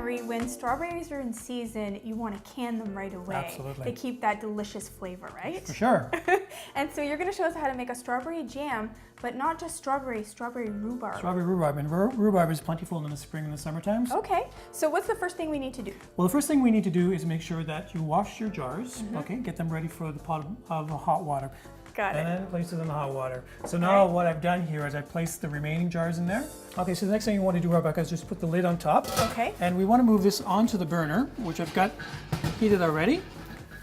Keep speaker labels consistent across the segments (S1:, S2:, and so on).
S1: Emerie, when strawberries are in season, you want to can them right away.
S2: Absolutely.
S1: They keep that delicious flavor, right?
S2: For sure.
S1: And so you're going to show us how to make a strawberry jam, but not just strawberry rhubarb.
S2: Strawberry rhubarb, and rhubarb is plentiful in the spring and the summer times.
S1: Okay, so what's the first thing we need to do?
S2: Well, the first thing we need to do is make sure that you wash your jars, okay? Get them ready for the pot of hot water.
S1: Got it.
S2: And then place it in the hot water. So now what I've done here is I placed the remaining jars in there. Okay, so the next thing you want to do, Rebecca, is just put the lid on top.
S1: Okay.
S2: And we want to move this onto the burner, which I've got heated already.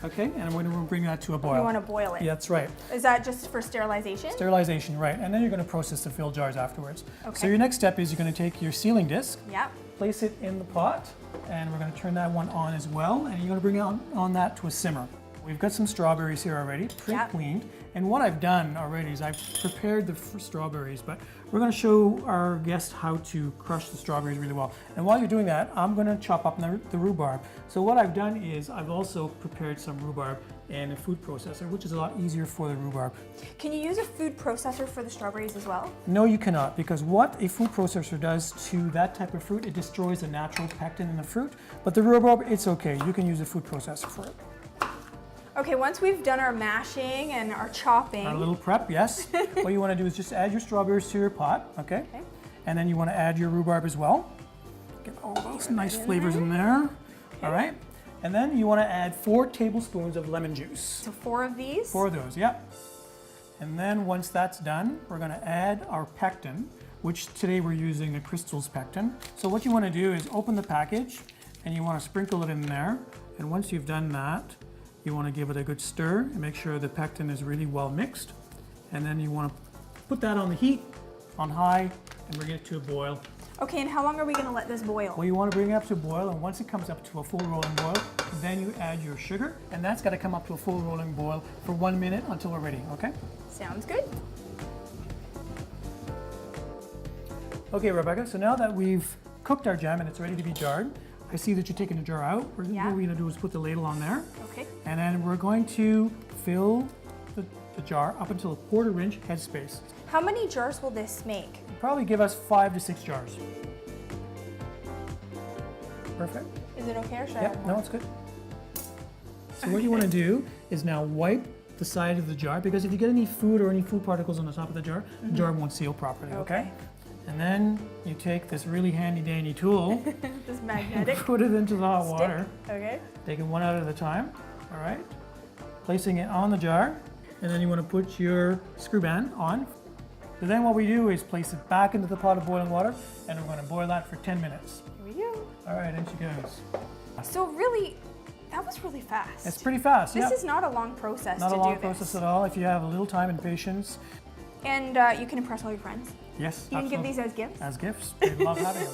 S2: Okay, and I'm going to bring that to a boil.
S1: You want to boil it?
S2: Yeah, that's right.
S1: Is that just for sterilization?
S2: Sterilization, right. And then you're going to process the filled jars afterwards.
S1: Okay.
S2: So your next step is you're going to take your sealing disc,
S1: Yep.
S2: place it in the pot, and we're going to turn that one on as well, and you're going to bring it on that to a simmer. We've got some strawberries here already, pre-cleaned. And what I've done already is I've prepared the strawberries, but we're going to show our guests how to crush the strawberries really well. And while you're doing that, I'm going to chop up the rhubarb. So what I've done is I've also prepared some rhubarb in a food processor, which is a lot easier for the rhubarb.
S1: Can you use a food processor for the strawberries as well?
S2: No, you cannot, because what a food processor does to that type of fruit, it destroys the natural pectin in the fruit. But the rhubarb, it's okay. You can use a food processor for it.
S1: Okay, once we've done our mashing and our chopping.
S2: Our little prep, yes. What you want to do is just add your strawberries to your pot, okay? And then you want to add your rhubarb as well. Get all those nice flavors in there. All right. And then you want to add 4 tablespoons of lemon juice.
S1: So 4 of these?
S2: 4 of those, yep. And then once that's done, we're going to add our pectin, which today we're using a Crystal's pectin. So what you want to do is open the package and you want to sprinkle it in there. And once you've done that, you want to give it a good stir and make sure the pectin is really well mixed. And then you want to put that on the heat, on high, and bring it to a boil.
S1: Okay, and how long are we going to let this boil?
S2: Well, you want to bring it up to a boil, and once it comes up to a full rolling boil, then you add your sugar, and that's got to come up to a full rolling boil for 1 minute until we're ready, okay?
S1: Sounds good.
S2: Okay, Rebecca, so now that we've cooked our jam and it's ready to be jarred, I see that you're taking the jar out. What we're going to do is put the ladle on there.
S1: Okay.
S2: And then we're going to fill the jar up until a 1/4 inch headspace.
S1: How many jars will this make?
S2: Probably give us 5 to 6 jars. Perfect.
S1: Is it okay or should I
S2: Yep,
S1: add
S2: no,
S1: more?
S2: it's good. So what you want to do is now wipe the side of the jar, because if you get any food or any food particles on the top of the jar won't seal properly, okay? And then you take this really handy dandy tool,
S1: This magnetic
S2: put it into the hot
S1: stick.
S2: water,
S1: Okay.
S2: taking one out at a time, all right? Placing it on the jar, and then you want to put your screw band on. So then what we do is place it back into the pot of boiling water, and we're going to boil that for 10 minutes.
S1: Here we go.
S2: All right, in she goes.
S1: So really, that was really fast.
S2: It's pretty fast,
S1: This is not a long process
S2: Not
S1: to
S2: a long
S1: do
S2: process
S1: this.
S2: at all if you have a little time and patience.
S1: And you can impress all your friends.
S2: Yes,
S1: You can give
S2: absolutely.
S1: these as gifts.
S2: As gifts. We'd love having them.